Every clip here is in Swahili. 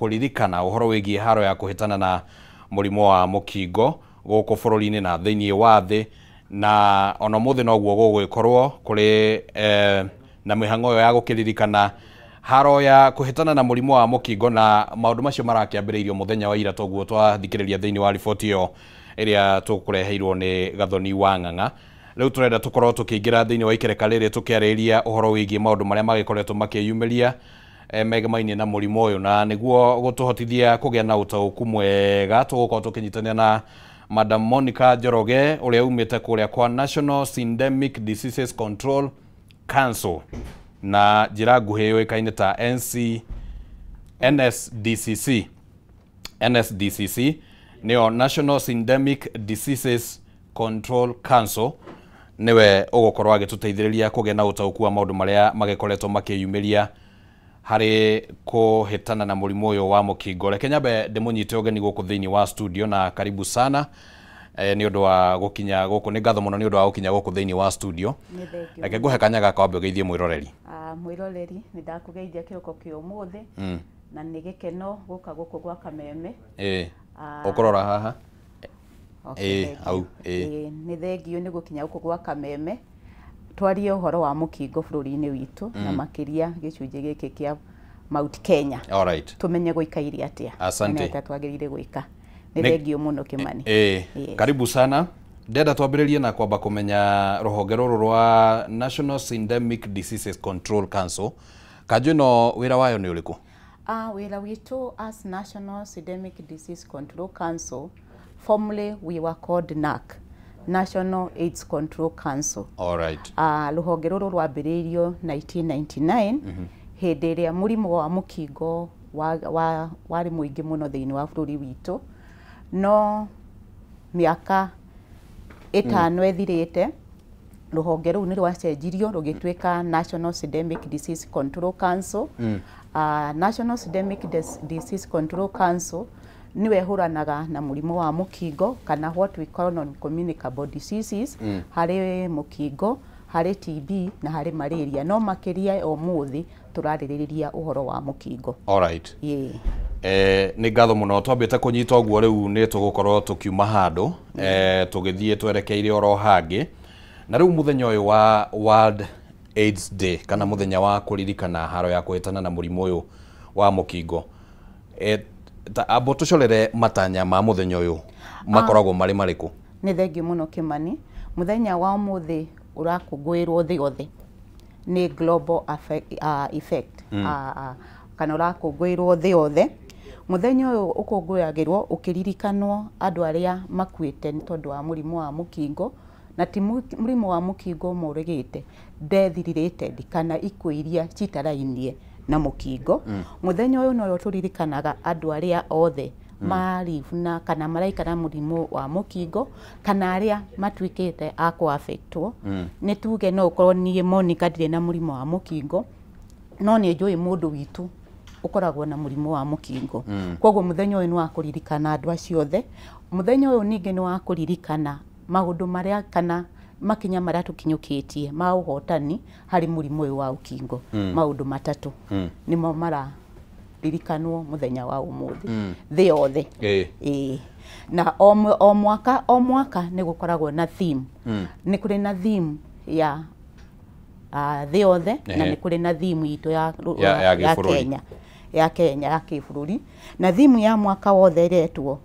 kuririkana uhoro wigie haro ya kuhitana na murimo wa mukingo guku bururi-ini na thiini wa thi na ona muthi no guo gugwikorwo kuri na mihango ya gukiririkana haro ya kuhitana na murimo wa mukingo na maundu macio marakiambiriirio muthenya wa ira toguo twathikiriria thiini wa riboti iyo iria tukureheirwo ni Gathoni wa Ng'ang'a. Riu turenda tukorwo tukiingira thiini wa ikereka riri tukiariria uhoro wigie maundu maria magikoretwo makiyumiria megamaini na murimo uyu na niguo gutuhotithia kugia na utauku mwega tugukorwo tukinyitania na Madam Monica Njoroge uria umite kuria kwa National Syndemic Diseases Control Council na njira nguhi yoikaine ta NSDCC nio National Syndemic Diseases Control Council niwe ugukorwo agituteithiriria kugia na utauku wa maundu maria magikoretwo makiyumiria hari kuhitana na murimo uyu wa mukingo. Reke nyambe ndimunyite ugeni guku thiini wa studio na karibu sana ni undu wa gukinya guku ni ngatho muno ni undu wa gukinya guku thiini wa studio. Reke nguhe kanya gaka wambe ugeithie mwiroreri. Mwiroreri ni ndakugeithia kiroko ki umuthi na ni gikeno guka guku gwa Kameme ukorora haha au ni thengio ni gukinya guku gwa Kameme twarie uhoro wa mukingo bururi-ini witu na makiria gicunje giki kia Mount Kenya. Alright. Tumenye guikairia atia. Asante. Na twagirire guika. Ni thengio muno Kimani. Karibu sana. Ndenda twambiririe na kwamba kumenya ruhonge ruru rwa National Syndemic Diseases Control Council. Kajuno wira wayo ni uriku? Wira witu as National Syndemic Disease Control Council, formerly we were called NAC, National AIDS Control Council. All right. Ruhonge ruru rwambiriirio 1999 hindi iria murimo wa mukingo wari muingi muno thiini wa bururi witu, no miaka itano ethirite ruhonge ruu ni rwacenjirio rugituika National Syndemic Disease Control Council. National Syndemic Disease Control Council niwe huranaga na murimo wa mukingo kana what we call non-communicable diseases hari mukingo, hari TB na hari malaria, no makiria umuthi turaririria uhoro wa mukingo. All right. Ni ngatho muno twambite kunyita uguo riu ni tugukorwo tukiuma handu tugithie twerekeire oro hangi na riu muthenya uyu wa World AIDS Day kana muthenya wa kuririkana haro ya kuhitana na murimo uyu wa mukingo, abo tucorere matanya ma muthenya uyu makoragwo mari mariku? Ni thengio muno Kimani. Muthenya wa umuthi urakungwirwo thi othe ni global effect kana urakungwirwo thi othe. Muthenya uyu ukungwiragirwo ukiririkanwo andu aria makuite ni tondu wa murimo wa mukingo na ti murimo wa mukingo murigite death related kana ikuo iria citarainie na mukingo. Muthenya uyu no turirikanaga andu aria othe marivuna kana maraikara murimo wa mukingo kana aria matwikite aku affectwo. Ni tuge no ukorwo nie Monica ndire na murimo wa mukingo no ni njui mundu witu ukoragwo na murimo wa mukingo. Koguo muthenya uyu ni wa kuririkana andu acio othe. Muthenya uyu ningi ni wa kuririkana maundu maria kana makinya maria tukinyukitie ma uhotani hari murimo uyu wa ukingo. Maundu matatu nimo mara ririkanwo muthenya wa umuthi thi othe. Na o mwaka ni gukoragwo na theme. Ni kuri na theme ya thi othe na ni kuri na theme itu ya Kenya ya kibururi, na theme ya mwaka wothe iretwo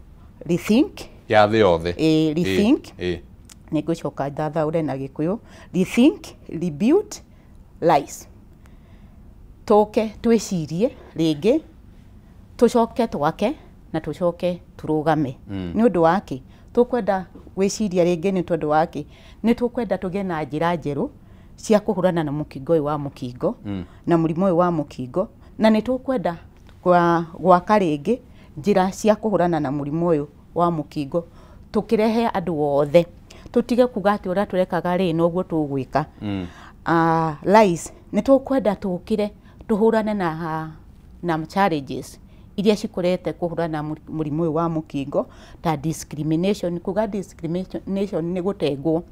rethink ya thi othe. Rethink ni gucoka ndathaure na Gikuyu, rethink, rebuild, rise. Toke twicirie ringi tucoke twake na tucoke turugame. Ni undu wake tukwenda gwiciria ringi ni tondu wake ni tukwenda tuge na njira njeru cia kuhurana na mukingo uyu wa mukingo na murimo uyu wa mukingo, na ni tukwenda gwaka ringi njira cia kuhurana na murimo uyu wa mukingo tukirehe andu othe. Tutige kuga ati ura turekaga ri no guo tugwika. Rise ni tukwenda tukire tuhurane na challenges iria cikorete kuhurana na murimo uyu wa mukingo ta discrimination. Kuga discrimination ni gutengwo.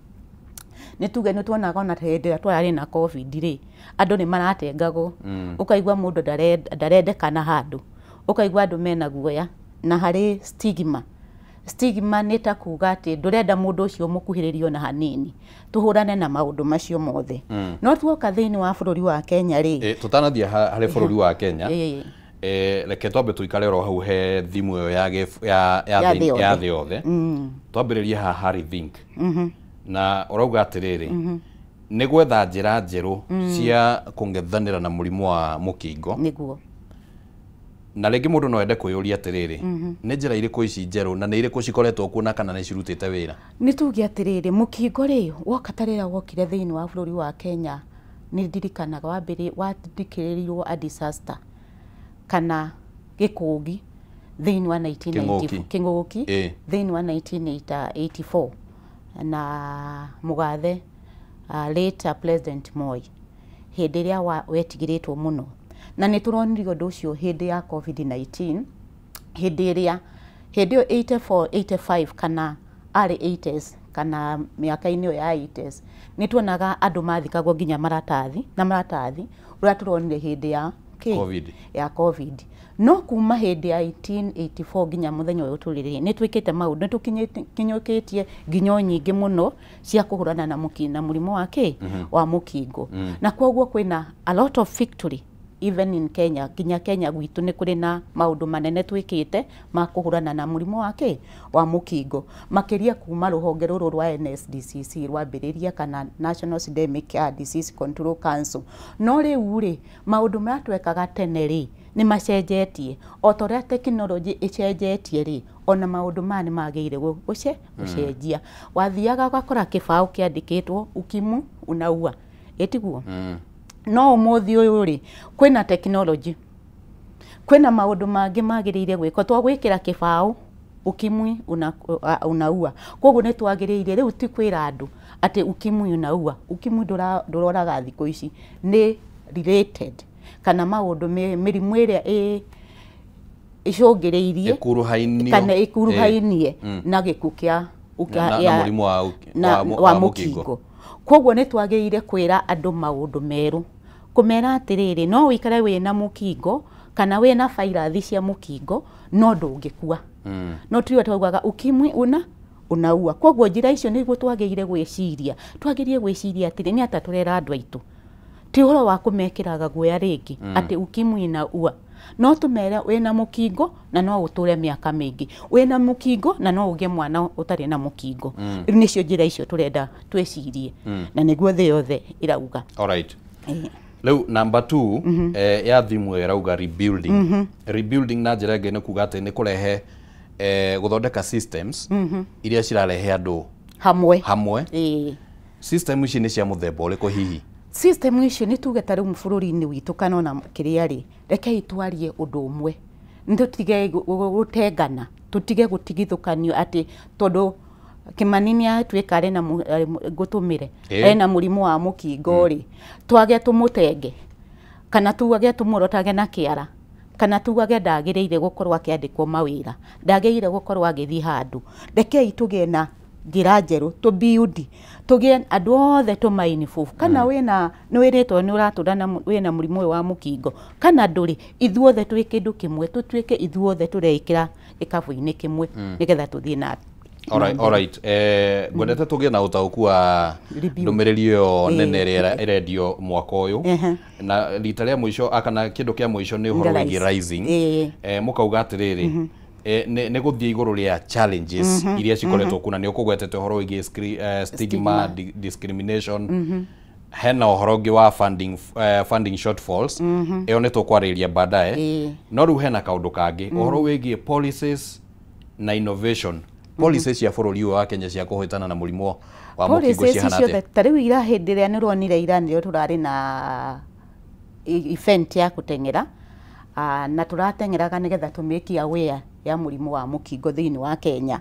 Ni tuge ni tuonaga ona hindira twari na covid ri andu ni maratengagwo. Ukaigwa mundu ndarendekana handu ukaigua andu mena guoya na hari stigma nä ta kuga atä ndårenda må ndå å cio må kuhä rä rio na hanini tå hå rane na maå ndå macio mothe no tuoka thä inä wa bå rå ri wa Kenya rä tå tanathiä harä bå rå ri wa Kenya reke twambe tå ikare ro hau he thimå ä yo ya thä yothe twambä rä rie haha Harry Think na å rauga atä rä rä nä gwetha njä ra njerå cia kå ngethanä ra na må rimå wa må kingo niguo na rĩngĩ mũndũ no ende kwĩyũria atĩrĩrĩ nĩ njĩra irĩkũ ici njerũ na nĩ irĩkũ cikoretwo kuo na kana nĩ cirutĩte wĩra nĩ tuge atĩrĩrĩ mũkingo rĩ woka ta rĩrĩa wokire thĩinĩ wa bũrũri wa Kenya nĩ ndirikanaga wathikĩrĩirio a disaster kana gĩkũgi thĩinĩ wa 1994 kĩng'ũki thĩinĩ wa 1984 na mũgathe late President Moi hĩndĩ ĩrĩa wetigĩrĩtwo mũno na nä tå ronirio å ndå å cio hä ndä ya COVID-19 hä ndä ä rä ä yo 84 85 kana arä 80s kana mä aka-inä ä yo ya 80s nä tuonaga andå mathikagwo nginya maratathi å rä a tå ronire hä ndä ya COVID no kuma hä ndä ya 1884 nginya må thenya å yå tå rä rä nä twä kä te maå ndå nä tå kinyå tie nginyo nyingä må no cia kå hå rana na må rimå wa må kingo na koguo kwĩna a lot of victory even in Kenya kinya Kenya gwitũ nĩ kũrĩ na maũndũ manene twĩkĩte ma kũhũrana na mũrimũ wa mũkingo makĩria kuma rũhonge rũrũ rwa NSDCC rwambĩrĩria kana National Endemic Disease Control Council no rĩu rĩ maũndũ marĩa twekaga tene rĩ nĩ macenjetie o ta ũrĩa tekinoronjĩ ĩcenjetie rĩ ona maũndũ maya nĩ magĩrĩire gũcenjia wathiaga ũgakora kĩbaũ kĩandĩkĩtwo UKIMWI unaua ĩtiguo no ũmũthĩ ũyũ rĩ kwĩna tekinoronjĩ kwĩna maũndũ mangĩ magĩrĩire gwĩkwo twagwĩkĩra kĩbaũ UKIMWI unaua koguo nĩ twagĩrĩire rĩu ti kwĩra andũ atĩ UKIMWI unaua UKIMWI ndũroraga thikũ ici nĩ related kana maũndũ mĩrimũ ĩrĩa ĩcũngĩrĩirie kana ĩkuruhainie na gĩkuũ kĩa wa mũkingo koguo nĩ twagĩrĩire kwĩra andũ maũndũ merũ kũmera atĩrĩrĩ no wĩikare wĩna mũkingo kana wĩna vairathi cia mũkingo no ndũngĩkua no tuo twaugaga UKIMWI unaua koguo njĩra icio nĩguo twagĩrĩire gwĩciria atĩrĩ nĩ ata tũrera andũ aitũ ti ũhoro wa kũmekĩraga guoya rĩngĩ atĩ UKIMWI inaua no tũmere wĩna mũkingo na no ũtũre mĩaka mĩingĩ wĩna mũkingo na no ũgĩe mwana ũtarĩ na mũkingo nĩcio njĩra icio tũrenda twĩcirie na nĩguo thĩ yothe ĩrauga alright rĩu number 2 ya thimũ ĩrauga rebuilding na njĩra ĩngĩ nĩ kuga atĩ nĩ kũrehe gũthondeka systems iria cirarehe andũ hamwe system ici nĩ cia mũthemba ũrĩkũ hihi system icio nĩ tuge ta rĩu bũrũri-inĩ witũ kana ona kĩrĩa rĩ rekei twarie ũndũ ũmwe nĩ tũtige gũtengana tũtige gũtigithũkanio atĩ tondũ Kĩmani nĩ atuĩka arĩ na gũtũmĩre arĩ na mũrimũ wa mũkingo rĩ twage tũmũtenge kana tuage tũmũrotage na kĩara kana tugage ndagĩrĩire gũkorwo akĩandĩkwo mawĩra ndagĩrĩire gũkorwo agĩthiĩ handũ rekei tũgĩe na njĩra njerũ tũgĩe andũ othe tũmainibũ kana wĩna nĩ wĩrĩtwo nĩ ũratũra wĩna mũrimũ wa mũkingo kana ndũrĩ ithuothe twĩ kĩndũ kĩmwe tũtuĩke ithuothe tũreĩkĩra gĩkabũ-inĩ kĩmwe nĩgetha tũthiĩ na alright ngwendete tũgĩe na ũtaũku wa ndũmĩrĩri ĩyo nene ĩrĩa ĩrendio mwaka ũyũ na rita rĩa mũico kana kĩndũ kĩa mũico nĩ ũhoro wĩgiĩ rising mũkauga atĩrĩrĩ nĩ gũthiĩ igũrũ rĩa challenges iria cikoretwo kuna nĩ ũkũgwetete ũhoro wĩgiĩ stigma discrimination hena ũhoro ũngĩ wa funding shortfalls ĩyo nĩ tũkwarĩrĩria baadaye no rĩu hena kaũndũ kangĩ ũhoro wĩgiĩ policies na innovation policies cia bũrũri ũyũ wa Kenya cia kũhũrana na mũrimũ wa mũkingo cihana atĩa ta rĩu ira hĩndĩ ĩrĩa nĩ ronire ira nĩrĩo tũrarĩ na event ya gũteng'era na tũrateng'eraga nĩgetha tũmĩkie aware ya mũrimũ wa mũkingo thĩinĩ wa Kenya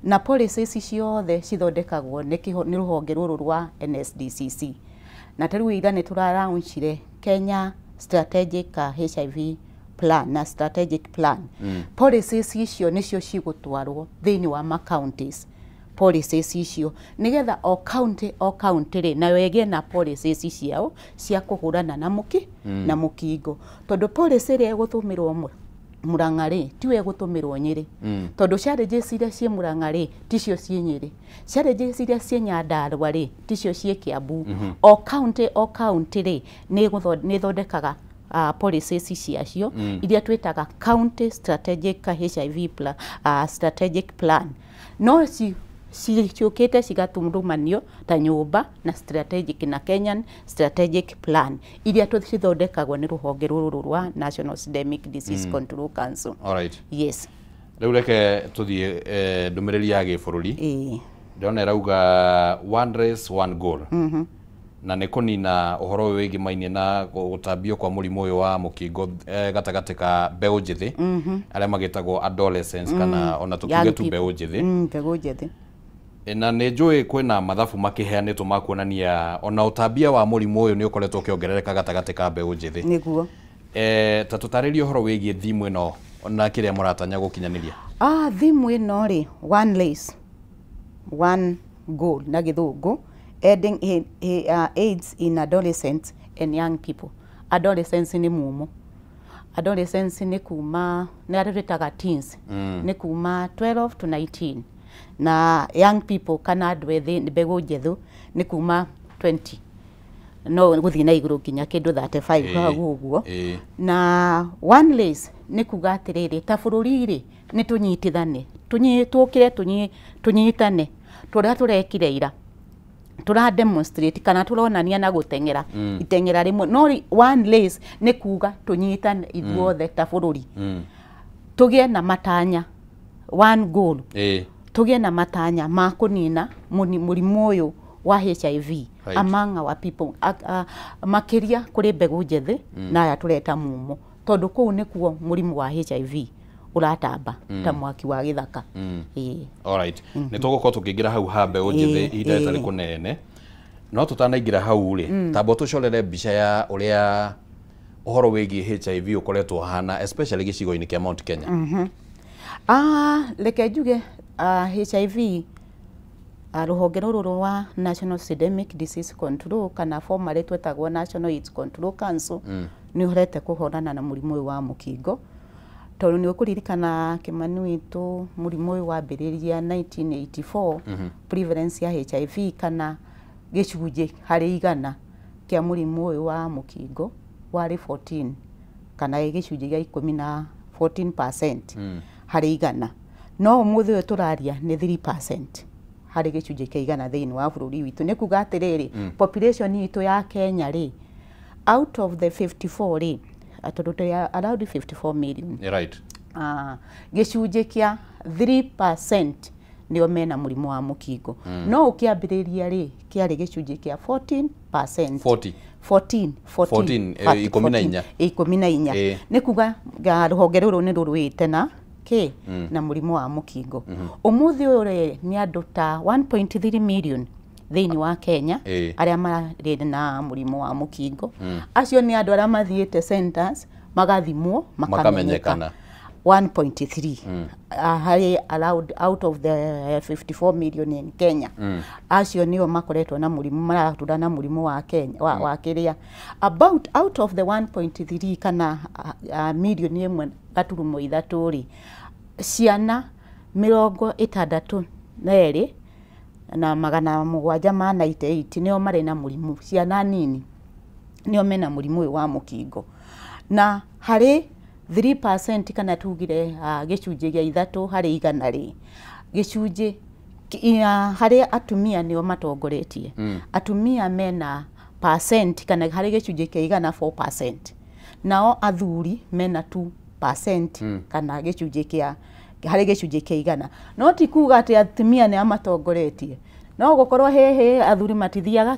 na policies ciothe cithondekagwo nĩ rũhonge rũrũ rwa NSDCC na ta rĩu ira nĩ tũralaunchire Kenya strategic HIV plan na strategic plan policies icio nĩcio cigũtwarwo thĩinĩ wa ma-counties policies icio nĩgetha o county rĩ nayo ĩgĩe na policies ciao cia kũhũrana na mũkingo tondũ policy ĩrĩa ĩgũthũmĩrwo ũmwe Murang'a ri tiwe gutumirwo Nyeri tondu challenges iria cie Murang'a ri ticio cie Nyeri, challenges iria cie Nyandarua ri ticio cie Kiambu. O county ri ni thondekaga policies ciacio iria twitaga county strategic HIV plan, strategic plan no ciukite cigatundumanio ta nyumba na strategic na Kenyan strategic plan iria tuthondekagwo ni ruhonge ruru rwa National Systemic Disease Control Council. All right. Yes. Riu reke tuthie ndumiriri ya gibururi ndona rauga one race one goal na nä kå nina å horo wä gä mainie na gå tambio kwa må rimå å yå wa må kingo gatagatä ka mbeå njä thä arä a magä tagwo adolescents kana ona tå kiuge tu mbeå njä thä na nä njå ä kwä mathabu makä heanä two makuonania ona å tambia wa må rimå å yå nä å koretwo å kä ongerereka gatagatä ka mbeå njä thä niguo ta tå tarä rie å horo wä giä thimå ä no ona kä rä a må ratanya gå kinyanä ria. Thimå ä no rä one race one goal na gä thå ngå ending AIDS in adolescents and young people. Adolescents ni mumo. Adolescents ni kuma na retaga teens. Ni kuma 12 to 19. Na young people kana ndwethe mbego njethu ni kuma 20. No guthi na iguru kinya kindu 35 hagu uguo. Na one race ni kuga atiriri ta bururi ri ni tunyitithane. Tukire tunyitane. Turia turekire ira. Tura demonstrate kana turonania na gutengera itengera rimwe no one race ni kuga tunyitane ithuothe ta bururi tugie na matanya one goal tugie na matanya ma kunina murimu uyu wa HIV among our people makiria kuri mbegu njethi na ya tureta mumo tondu kuu nikuo murimu wa HIV uratamba ta mwaki wa githaka. All right. Ni tugukorwo tukiingira hau ha mbeũ njĩthĩ ihinda rĩtarĩ kũnene no tũtanaingĩra hau rĩ tamba tũcorere mbica ya ũrĩa ũhoro wĩgiĩ HIV ũkoretwo hana especially gĩcigo-inĩ kĩa Mount Kenya. Reke njuge HIV ruhonge ruru rwa National Systemic Disease Control kana formerly twetagwo National AIDS Control Council ni uhorete kuhorana na mũrimũ ũyũ wa mũkingo tondu ni ukuririkana Kimani witu murimu uyu wambiriria 1984 prevalence ya HIV kana gicunji hari igana kia murimu uyu wa mukingo wari 14 kana gicunji gia 14% hari igana no umuthi uyu turaria ni 3% hari gicunji kia igana thiini wa bururi witu ni kuga atiriri population yitu ya Kenya ri out of the 54 ri around 54 million. Right. Gicunji kia 3% nio mena murimu wa mukingo. No ukiambiriria ri kiari gicunji kia 14%. 14 ni kuga ruhonge ruru ni ruruite na na murimu wa mukingo. Umuthi uyu ri ni andu ta 1.3 million thiini wa Kenya aria marĩ na murimu wa mukingo acio ni andu aria mathiite centers magathimwo makamenyekana 1.3 hari allowed out of the 54 million in Kenya acio nio makoretwo na murimu maratura na murimu wa Kenya wa kiria about out of the 1.3 kana million imwe gaturumo ithatu ri ciana 62 na magana mugwanja ma 98 nio mari na murimu ciana nini nio mena murimu wa mukingo na hari 3% kana tugire gicunji gia ithatu hari igana ri gicunji hari atumia nio matongoretie atumia mena percent kana hari gicunji kia igana 4% nao athuri mena 2% kana gicunji kia hari gicunji kia igana no ti kuga ati atumia ni amatongoretie no gukorwo hehe athuri matithiaga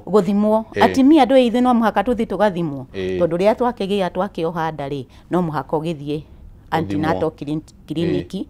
guthimwo atimia ndu ithi no muhaka tuthi tugathimwo tondu ria twakigia twakioha ndari no muhaka ugithie antenatal clinic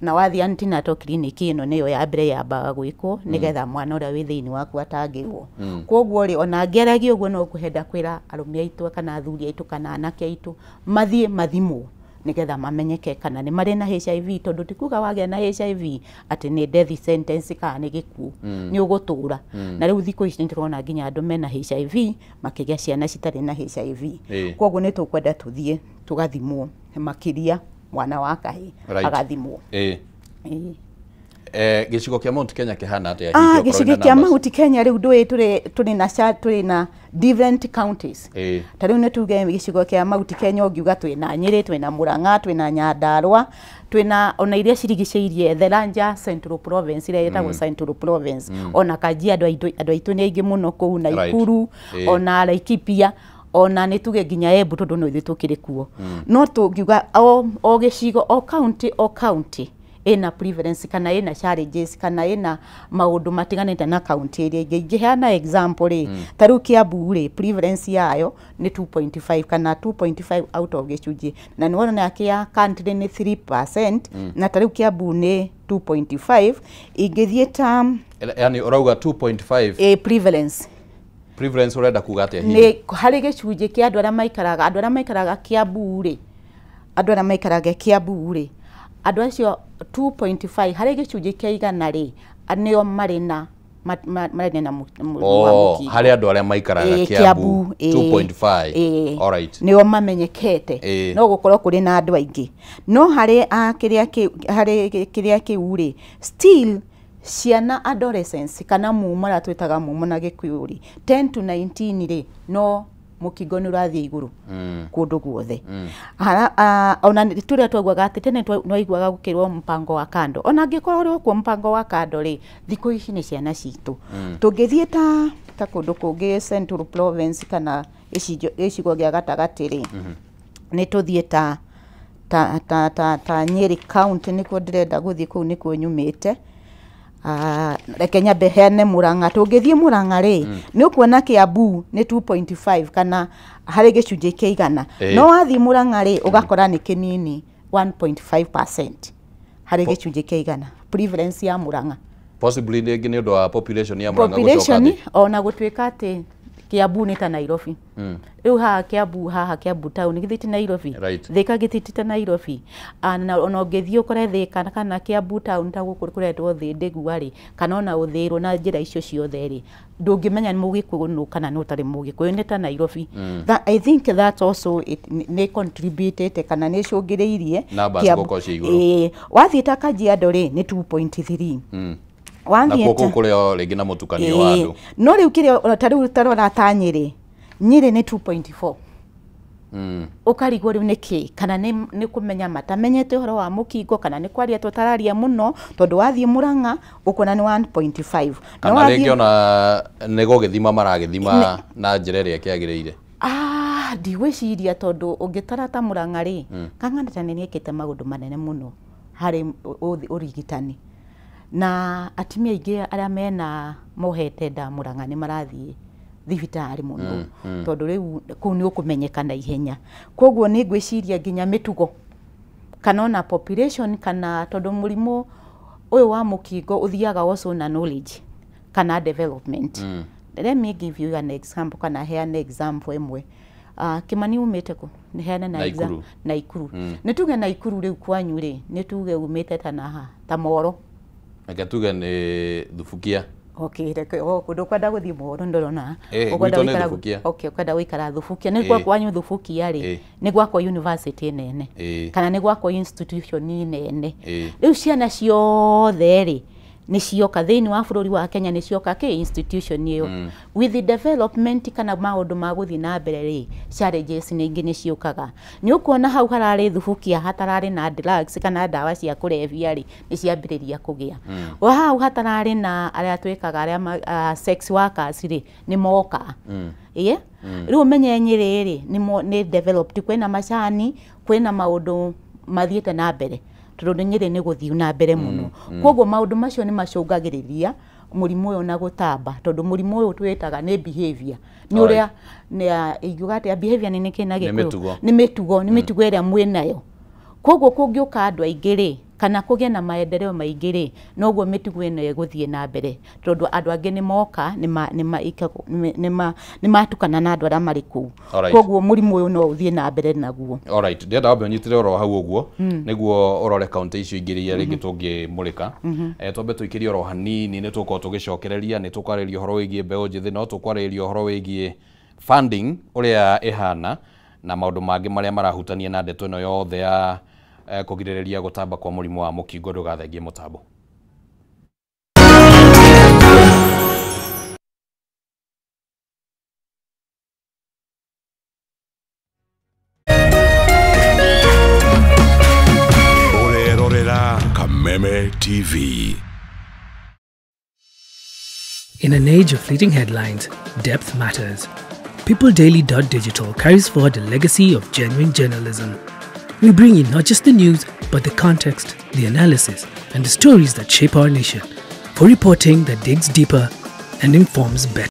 na wathi antenatal clinic ino niyo ya mbere yambaga gwikwo nigetha mwana uria wi thiini waku atangirwo koguo ri ona ngeragi uguo no kuhenda kwira arumia aitu kana athuri aitu kana anake aitu mathie mathimwo nigetha mamenyeke kana ni mari na HIV tondu tikuga wagia na HIV ati ni death sentence kana ni gikuo ni ugutura na riu thiko ici ndirona nginya andu mena HIV makigia ciana citari na HIV koguo ni tukwenda tuthie tugathimwo makiria mwana wa kahi agathimwo gicigo kia Mount Kenya kihana atia gicigo kia Mount Kenya riu turi na different counties tariu ne tuge gicigo kia Mount Kenya ngiuga twina Nyeri twina Murang'a twina Nyandarua twina ona iria cirigiceirie the larger Central Province iria yetagwo Central Province ona Kajiado andu aitu ni aingi muno kuu Naikuru ona Laikipia ona ni tuge nginya Embu tondu no ithu tukiri kuo no tungiuga o gicigo o county ina prevalence kana ina challenges kana ina maundu matiganite na county iria ingihana example ri taru Kiambu ri prevalence yayo ni 2.5 kana 2.5 out of gicunji na ni wona ya country ni 3% na taru Kiambu ni 2.5 ingithie ta yani urauga 2.5 prevalence urenda kuga atia ni hari gicunji kia andu aria maikaraga Kiambu ri andu aria maikaraga Kiambu ri andu acio 2.5 hari gicunji kia igana ri anio mari na hari andu aria maikaraga Kiambu 2.5 all right nio mamenyekete no gukorwo kuri na andu aingi no hari kiria kiuri still ciana adolescents kana mumara twitaga mumona gikuyuri 10 to 19 ri no mukingo ni urathie iguru kundu guothe ona turia twagwaga ati tene twaiguaga gukirwo mpango wa kando ona ngikorwo ri kwa mpango wa kando ri thiko ici ni ciana citu tungithie ta kundu kungi Central Province kana icigo gia gatagati ri ni tuthie ta Nyeri County nikuo ndirenda guthie kuu nikuo nyumite reke nyambe heane Murang'a tungithie Murang'a ri ni ukuona Kiambu ni 2.5 kana hari gicunji kia igana no wathie Murang'a ri ugakora ni kinini 1.5% hari gicunji kia igana prevalence ya Murang'a possibly ni undu wa population ya Murang'a gucoka thi ona gutwika ati Kiambu ni ta Nairobi riu Kiambu town githiti Nairobi thika githiti Nairobi ona ngithio kore thika kana Kiambu town ta guku kuretwo thi ndigwari kana ona uthiro na njira icio ciothe ri ndungimenya ni mugikuyu kana no tari mugikuyu ni ta Nairobi I think that also ne contributed kana ne cungiriirie wathie ta Kajiado ri ni 2.3 na koko kurio ringi na mutukanio wa andu no riu kirio tarora ta Nyeri ni 2.4 ukarigwo riu niki kana ni kumenya matamenyete horo wa mukingo kana ni kwaria tutararia muno tondu wathie Murang'a ukona ni 1.5 kana ringi ona nego githima maragithima na njira iria kiagiriire ndigwiciria tondu ungitara ta Murang'a ri kang'ana ni ekete maundu manene muno hari urigitani na atimia aingi aria mena mohete nda Murang'a ni marathie thibitari muno tondu riu ku ni ukumenyeka na ihenya koguo ni ngwiciria nginya mitugo kana ona population kana tondu murimo uyu wa mukingo uthiaga also na knowledge kana development let me give you an example kana heane example emwe Kimani umete ku ni heane na example Naikuru nituge Naikuru riu kwanyu ri nituge umete ta Moro tuge ni Thubukia reke kundu kwenda guthie Moro ndorona ukwenda guikara Thubukia ni gwa kwanyu Thubukia ri ni gwakwa university nene kana ni gwakwa institution nene riu ciana ciothe ri ni cioka thiini wa bururi wa Kenya ni cioka ki institution iyo with the development kana maundu ma guthie na mbere ri challenges ni ingi ni ciokaga ni ukuona hau harari Thubukia hatarari na drugs kana dawa cia kulevya ri ni ciambiriria kugia wa hau hatarari na aria twikaga aria sex workers ri ni moka riu menye Nyeri ri ni developed kwina macani kwina maundu mathiete na mbere tondu Nyeri ni guthii na mbere muno koguo maundu macio ni macungagiriria murimu uyu na gutamba tondu murimu uyu twitaga ni behavior ni uria ni iguga ati behavior ni kina gikuyu ni mitugo iria mwinayo koguo kungiuka andu aingi ri kana kugia na maendeleo maingi ri noguo mitugo ino iguthie na mbere tondu andu angi ni moka ni matukana na andu aria mari kuu koguo murimu uyu no uthie na mbere naguo alright ndenda wambe nyitire oro hau uguo niguo urore county icio ingiria ringi tungimurika twambe tuikirie oro hanini ni tuko tugicokereria ni tukwariria horo wigie mbeu njithi no tukwariria horo wigie funding uria ihana na maundu mangi maria marahutania na ndeto ino yothe ya kugiririria gutamba kwa murimu wa mukingo ndugathengie mutambo. Kameme TV. In an age of fleeting headlines, depth matters. PeopleDaily.digital carries forward the legacy of genuine journalism. We bring in not just the news, but the context, the analysis, and the stories that shape our nation, for reporting that digs deeper and informs better.